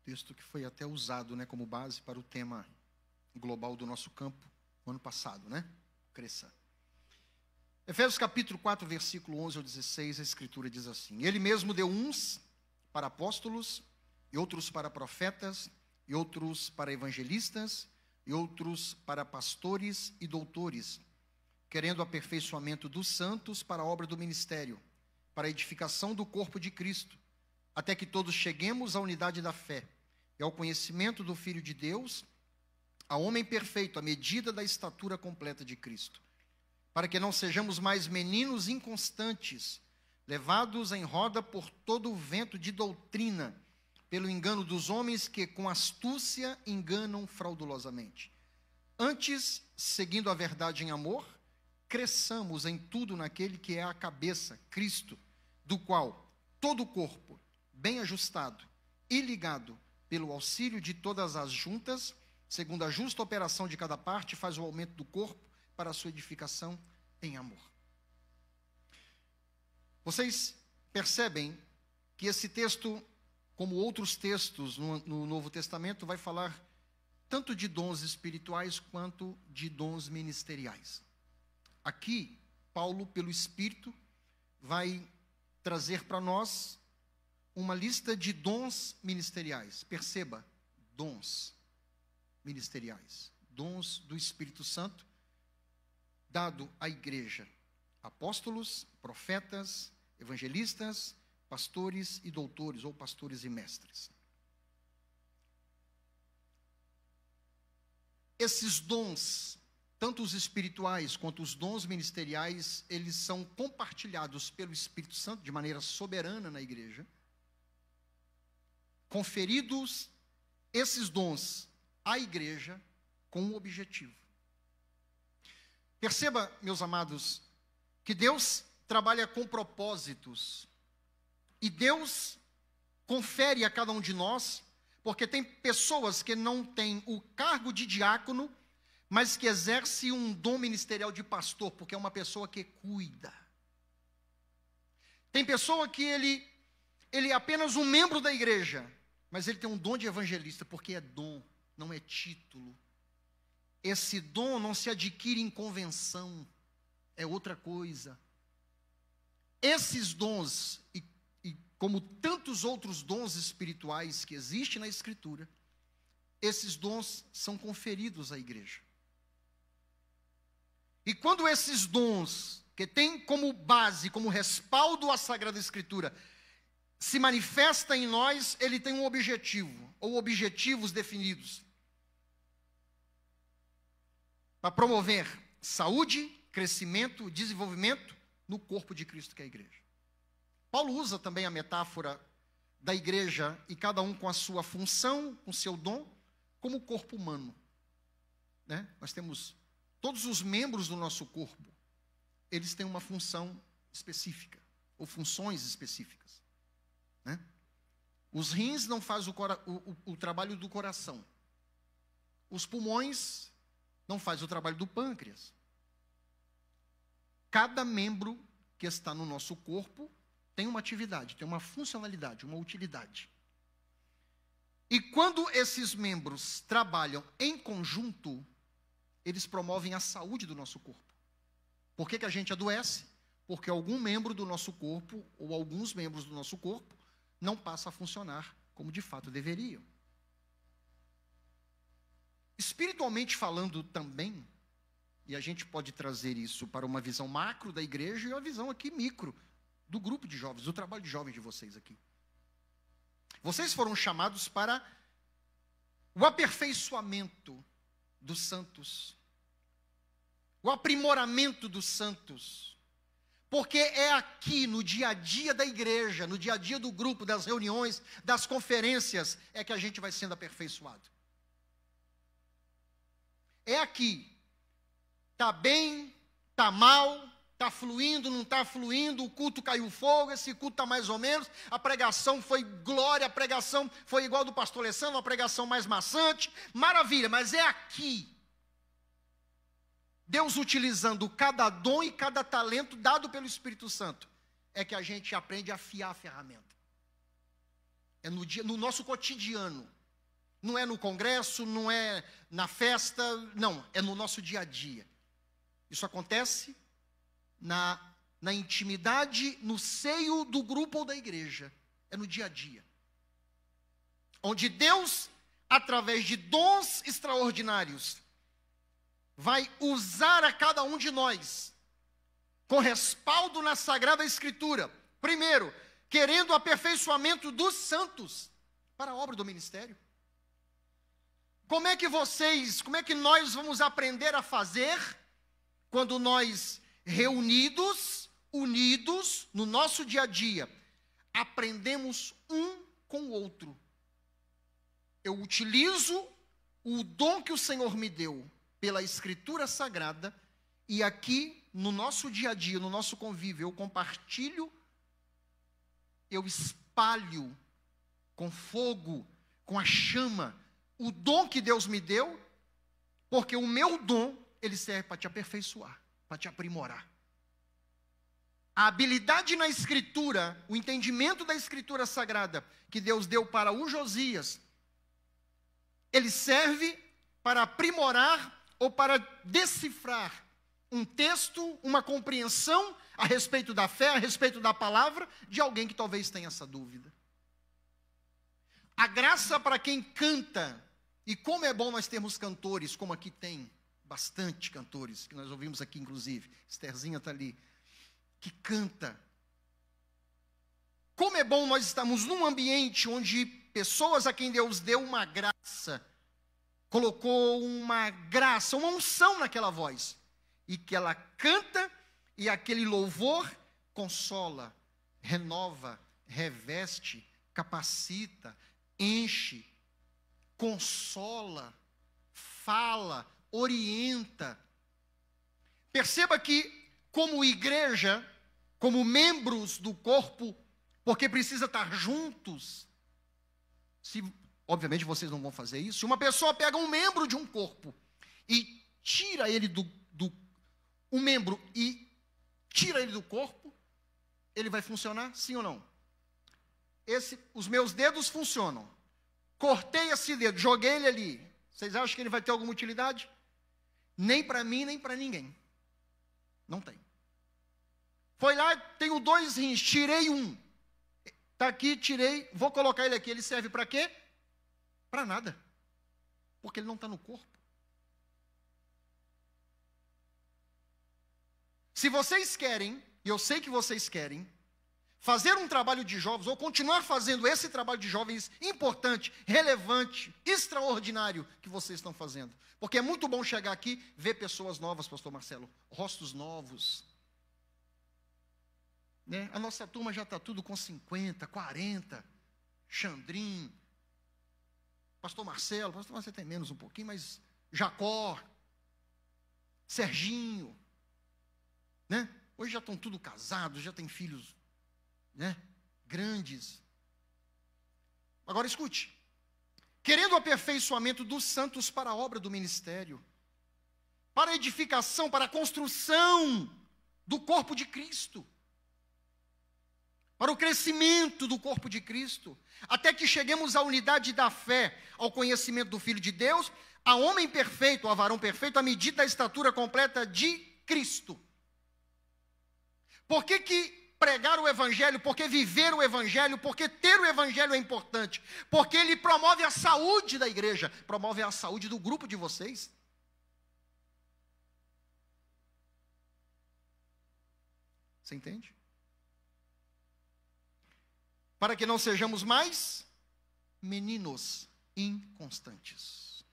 [SPEAKER 1] Texto que foi até usado, como base para o tema global do nosso campo no ano passado, Cresça. Efésios capítulo 4, versículo 11 ao 16, a Escritura diz assim: Ele mesmo deu uns para apóstolos, e outros para profetas, e outros para evangelistas, e outros para pastores e doutores, querendo o aperfeiçoamento dos santos para a obra do ministério, para a edificação do corpo de Cristo, até que todos cheguemos à unidade da fé e ao conhecimento do Filho de Deus, a homem perfeito, à medida da estatura completa de Cristo, para que não sejamos mais meninos inconstantes, levados em roda por todo o vento de doutrina, pelo engano dos homens que com astúcia enganam fraudulosamente. Antes, seguindo a verdade em amor, cresçamos em tudo naquele que é a cabeça, Cristo, do qual todo o corpo, bem ajustado e ligado pelo auxílio de todas as juntas, segundo a justa operação de cada parte, faz o aumento do corpo para a sua edificação em amor. Vocês percebem que esse texto, como outros textos no Novo Testamento, vai falar tanto de dons espirituais quanto de dons ministeriais. Aqui, Paulo, pelo Espírito, vai trazer para nós uma lista de dons ministeriais. Perceba, dons ministeriais. Dons do Espírito Santo, dado à igreja. Apóstolos, profetas, evangelistas, pastores e doutores, ou pastores e mestres. Esses dons, tanto os espirituais quanto os dons ministeriais, eles são compartilhados pelo Espírito Santo de maneira soberana na igreja, conferidos esses dons à igreja com um objetivo. Perceba, meus amados, que Deus trabalha com propósitos. E Deus confere a cada um de nós, porque tem pessoas que não têm o cargo de diácono, mas que exerce um dom ministerial de pastor, porque é uma pessoa que cuida. Tem pessoa que ele é apenas um membro da igreja, mas ele tem um dom de evangelista, porque é dom, não é título. Esse dom não se adquire em convenção, é outra coisa. Esses dons, e como tantos outros dons espirituais que existem na Escritura, esses dons são conferidos à igreja. E quando esses dons, que têm como base, como respaldo a Sagrada Escritura, se manifesta em nós, ele tem um objetivo, ou objetivos definidos. Para promover saúde, crescimento, desenvolvimento no corpo de Cristo, que é a igreja. Paulo usa também a metáfora da igreja, e cada um com a sua função, com o seu dom, como o corpo humano. Né? Nós temos todos os membros do nosso corpo, eles têm uma função específica, ou funções específicas. Né? Os rins não fazem o trabalho do coração. Os pulmões não fazem o trabalho do pâncreas. Cada membro que está no nosso corpo tem uma atividade, tem uma funcionalidade, uma utilidade. E quando esses membros trabalham em conjunto, eles promovem a saúde do nosso corpo. Por que a gente adoece? Porque algum membro do nosso corpo, ou alguns membros do nosso corpo, não passa a funcionar como de fato deveriam. Espiritualmente falando também, e a gente pode trazer isso para uma visão macro da igreja e uma visão aqui micro, do grupo de jovens, do trabalho de jovens de vocês aqui. Vocês foram chamados para o aperfeiçoamento dos santos, o aprimoramento dos santos, porque é aqui no dia a dia da igreja, no dia a dia do grupo, das reuniões, das conferências, é que a gente vai sendo aperfeiçoado. É aqui. Está bem, está mal, está fluindo, não está fluindo, o culto caiu fogo, esse culto está mais ou menos, a pregação foi glória, a pregação foi igual do pastor Alessandro, uma pregação mais maçante, maravilha, mas é aqui. Deus utilizando cada dom e cada talento dado pelo Espírito Santo, é que a gente aprende a afiar a ferramenta. É no nosso cotidiano. Não é no congresso, não é na festa, não, é no nosso dia a dia. Isso acontece na intimidade, no seio do grupo ou da igreja. É no dia a dia. Onde Deus, através de dons extraordinários, vai usar a cada um de nós, com respaldo na Sagrada Escritura. Primeiro, querendo o aperfeiçoamento dos santos para a obra do ministério. Como é que nós vamos aprender a fazer quando nós, reunidos, unidos, no nosso dia a dia, aprendemos um com o outro? Eu utilizo o dom que o Senhor me deu pela Escritura Sagrada, e aqui, no nosso dia a dia, no nosso convívio, eu compartilho, eu espalho com fogo, com a chama, o dom que Deus me deu, porque o meu dom, ele serve para te aperfeiçoar, para te aprimorar. A habilidade na Escritura, o entendimento da Escritura Sagrada, que Deus deu para o Josias, ele serve para aprimorar ou para decifrar um texto, uma compreensão a respeito da fé, a respeito da palavra, de alguém que talvez tenha essa dúvida. A graça para quem canta, e como é bom nós termos cantores, como aqui tem bastante cantores, que nós ouvimos aqui inclusive, Estherzinha está ali, que canta. Como é bom nós estarmos num ambiente onde pessoas a quem Deus deu uma graça, colocou uma graça, uma unção naquela voz, e que ela canta, e aquele louvor consola, renova, reveste, capacita, enche, consola, fala, orienta. Perceba que como igreja, como membros do corpo, porque precisa estar juntos. Obviamente vocês não vão fazer isso. Se uma pessoa pega um membro de um corpo e tira ele um membro e tira ele do corpo, ele vai funcionar, sim ou não? Os meus dedos funcionam. Cortei esse dedo, joguei ele ali. Vocês acham que ele vai ter alguma utilidade? Nem para mim, nem para ninguém. Não tem. Foi lá, tenho 2 rins, tirei um. Está aqui, tirei, vou colocar ele aqui. Ele serve para quê? Para nada. Porque ele não está no corpo. Se vocês querem, e eu sei que vocês querem, fazer um trabalho de jovens, ou continuar fazendo esse trabalho de jovens importante, relevante, extraordinário que vocês estão fazendo. Porque é muito bom chegar aqui, ver pessoas novas, pastor Marcelo, rostos novos. Né? A nossa turma já está tudo com 50, 40, Xandrim, pastor Marcelo tem menos um pouquinho, mas Jacó, Serginho, né? Hoje já estão tudo casados, já tem filhos, né, grandes. Agora escute, querendo o aperfeiçoamento dos santos para a obra do ministério, para a edificação, para a construção do corpo de Cristo, para o crescimento do corpo de Cristo, até que cheguemos à unidade da fé, ao conhecimento do Filho de Deus, a homem perfeito, a varão perfeito, à medida da estatura completa de Cristo. Por que pregar o Evangelho? Porque viver o Evangelho? Porque ter o Evangelho é importante? Porque ele promove a saúde da igreja, promove a saúde do grupo de vocês. Você entende? Para que não sejamos mais meninos inconstantes.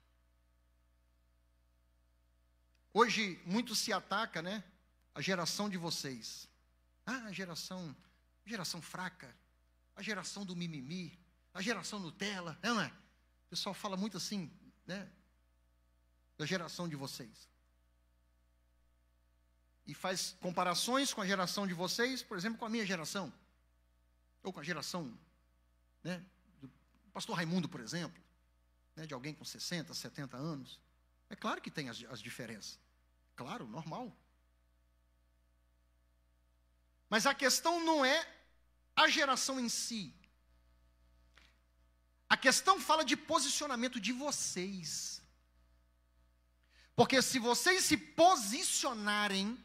[SPEAKER 1] Hoje muito se ataca, né, a geração de vocês. A geração fraca, a geração do mimimi, a geração Nutella, não é? O pessoal fala muito assim, né, da geração de vocês. E faz comparações com a geração de vocês, por exemplo, com a minha geração. Ou com a geração, né, do pastor Raimundo, por exemplo, né, de alguém com 60, 70 anos. É claro que tem as diferenças. Claro, normal. Mas a questão não é a geração em si. A questão fala de posicionamento de vocês. Porque se vocês se posicionarem,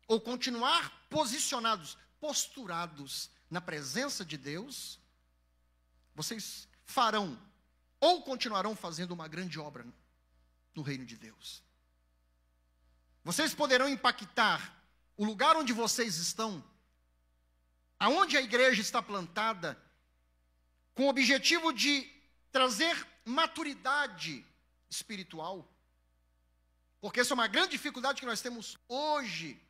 [SPEAKER 1] ou continuar posicionados, posturados na presença de Deus, vocês farão, ou continuarão fazendo uma grande obra no reino de Deus. Vocês poderão impactar o lugar onde vocês estão, aonde a igreja está plantada, com o objetivo de trazer maturidade espiritual. Porque essa é uma grande dificuldade que nós temos hoje.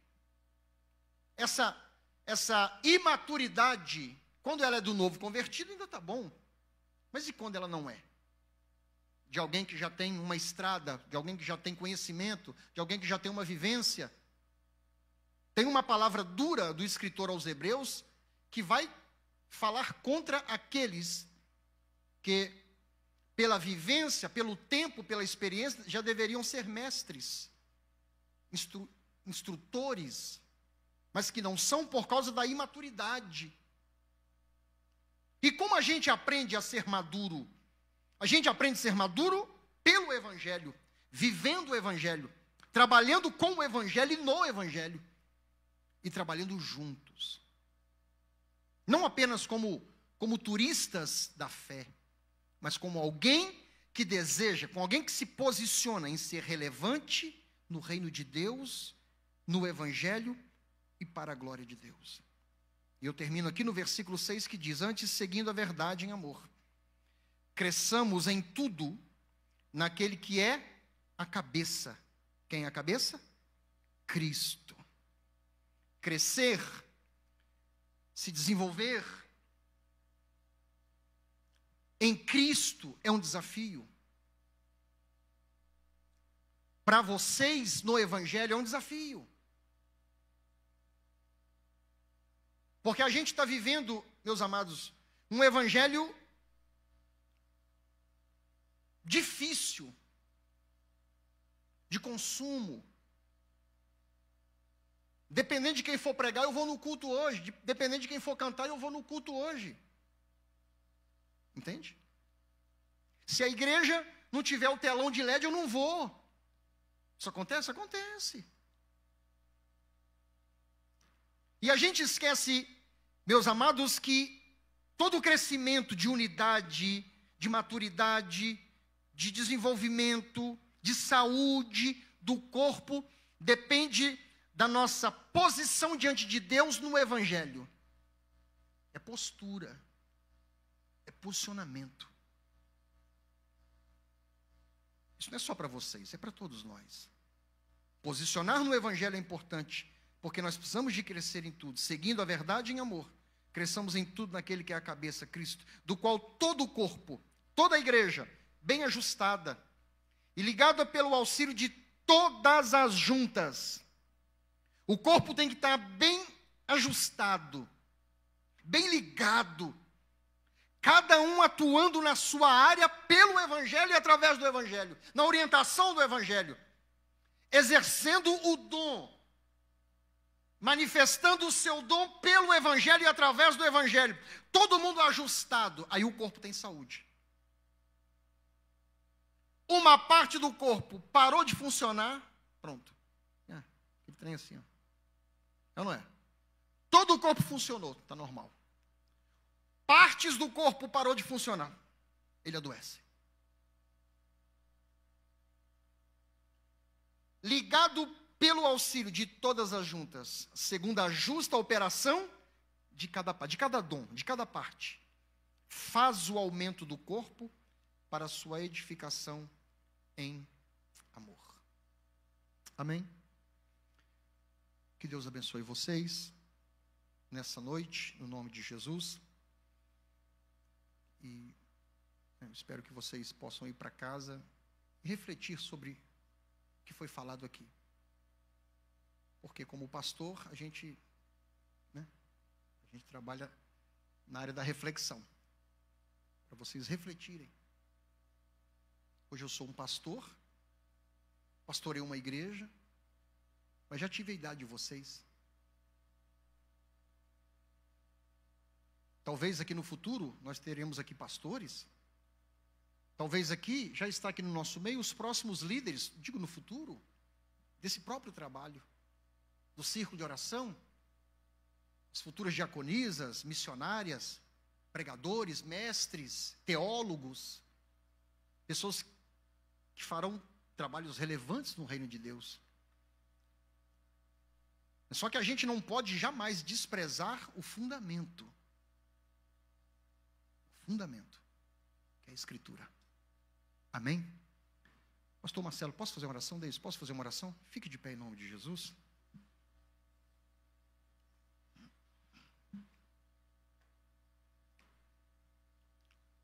[SPEAKER 1] Essa imaturidade, quando ela é do novo convertido, ainda está bom. Mas e quando ela não é? De alguém que já tem uma estrada, de alguém que já tem conhecimento, de alguém que já tem uma vivência. Tem uma palavra dura do escritor aos Hebreus, que vai falar contra aqueles que, pela vivência, pelo tempo, pela experiência, já deveriam ser mestres, instrutores, mas que não são por causa da imaturidade. E como a gente aprende a ser maduro? A gente aprende a ser maduro pelo Evangelho, vivendo o Evangelho, trabalhando com o Evangelho e no Evangelho, e trabalhando juntos. Não apenas como turistas da fé, mas como alguém que deseja, com alguém que se posiciona em ser relevante no reino de Deus, no Evangelho e para a glória de Deus. E eu termino aqui no versículo 6 que diz: antes, seguindo a verdade em amor, cresçamos em tudo naquele que é a cabeça. Quem é a cabeça? Cristo. Crescer, se desenvolver em Cristo é um desafio. Para vocês no Evangelho é um desafio. Porque a gente está vivendo, meus amados, um evangelho difícil de consumo. Dependendo de quem for pregar, eu vou no culto hoje. Dependendo de quem for cantar, eu vou no culto hoje. Entende? Se a igreja não tiver o telão de LED, eu não vou. Isso acontece? Acontece. E a gente esquece, meus amados, que todo o crescimento de unidade, de maturidade, de desenvolvimento, de saúde do corpo, depende da nossa posição diante de Deus no Evangelho. É postura, é posicionamento. Isso não é só para vocês, é para todos nós. Posicionar no Evangelho é importante, porque nós precisamos de crescer em tudo, seguindo a verdade em amor. Cresçamos em tudo naquele que é a cabeça, Cristo, do qual todo o corpo, toda a igreja, bem ajustada e ligada pelo auxílio de todas as juntas. O corpo tem que estar bem ajustado, bem ligado, cada um atuando na sua área pelo Evangelho e através do Evangelho, na orientação do Evangelho, exercendo o dom, manifestando o seu dom pelo Evangelho e através do Evangelho. Todo mundo ajustado, aí o corpo tem saúde. Uma parte do corpo parou de funcionar, pronto. Aquele trem assim, ó. É ou não é? Todo o corpo funcionou, está normal. Partes do corpo parou de funcionar, ele adoece. Ligado pelo auxílio de todas as juntas, segundo a justa operação de cada dom, de cada parte, faz o aumento do corpo para a sua edificação em amor. Amém? Que Deus abençoe vocês nessa noite, no nome de Jesus. E eu espero que vocês possam ir para casa e refletir sobre o que foi falado aqui. Porque como pastor, a gente trabalha na área da reflexão. Para vocês refletirem. Hoje eu sou um pastor, pastorei uma igreja, mas já tive a idade de vocês. Talvez aqui no futuro nós teremos aqui pastores. Talvez aqui, já está aqui no nosso meio, os próximos líderes, digo no futuro, desse próprio trabalho, do círculo de oração, as futuras diaconisas, missionárias, pregadores, mestres, teólogos, pessoas que farão trabalhos relevantes no reino de Deus. Só que a gente não pode jamais desprezar o fundamento. O fundamento, que é a Escritura. Amém? Pastor Marcelo, posso fazer uma oração deles? Posso fazer uma oração? Fique de pé em nome de Jesus.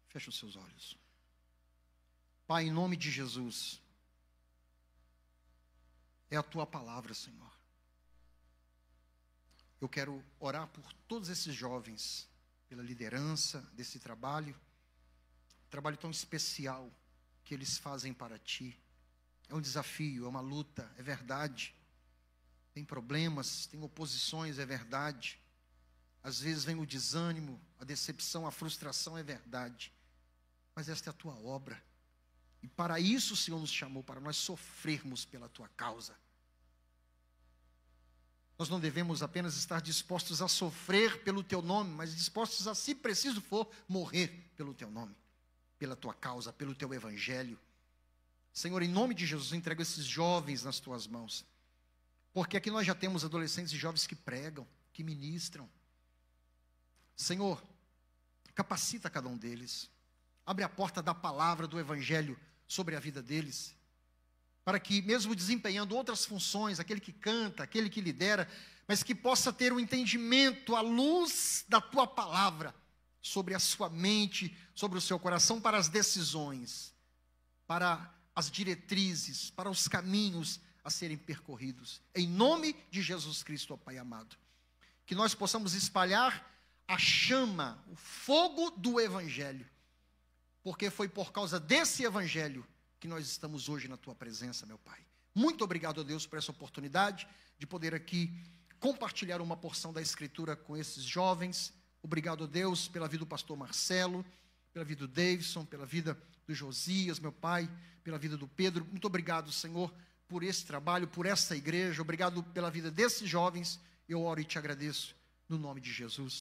[SPEAKER 1] Feche os seus olhos. Pai, em nome de Jesus, é a Tua palavra, Senhor. Eu quero orar por todos esses jovens, pela liderança desse trabalho tão especial que eles fazem para Ti. É um desafio, é uma luta, é verdade. Tem problemas, tem oposições, é verdade. Às vezes vem o desânimo, a decepção, a frustração, é verdade. Mas esta é a Tua obra. E para isso o Senhor nos chamou, para nós sofrermos pela Tua causa. Nós não devemos apenas estar dispostos a sofrer pelo Teu nome, mas dispostos a, se preciso for, morrer pelo Teu nome, pela Tua causa, pelo Teu Evangelho. Senhor, em nome de Jesus, eu entrego esses jovens nas Tuas mãos. Porque aqui nós já temos adolescentes e jovens que pregam, que ministram. Senhor, capacita cada um deles. Abre a porta da palavra, do Evangelho sobre a vida deles. Para que, mesmo desempenhando outras funções, aquele que canta, aquele que lidera, mas que possa ter um entendimento à luz da Tua palavra, sobre a sua mente, sobre o seu coração, para as decisões, para as diretrizes, para os caminhos a serem percorridos. Em nome de Jesus Cristo, ó Pai amado. que nós possamos espalhar a chama, o fogo do Evangelho, porque foi por causa desse Evangelho que nós estamos hoje na tua presença, meu Pai. Muito obrigado a Deus por essa oportunidade de poder aqui compartilhar uma porção da Escritura com esses jovens. Obrigado a Deus pela vida do pastor Marcelo, pela vida do Davidson, pela vida do Josias, meu Pai, pela vida do Pedro. Muito obrigado, Senhor, por esse trabalho, por essa igreja. Obrigado pela vida desses jovens. Eu oro e te agradeço no nome de Jesus.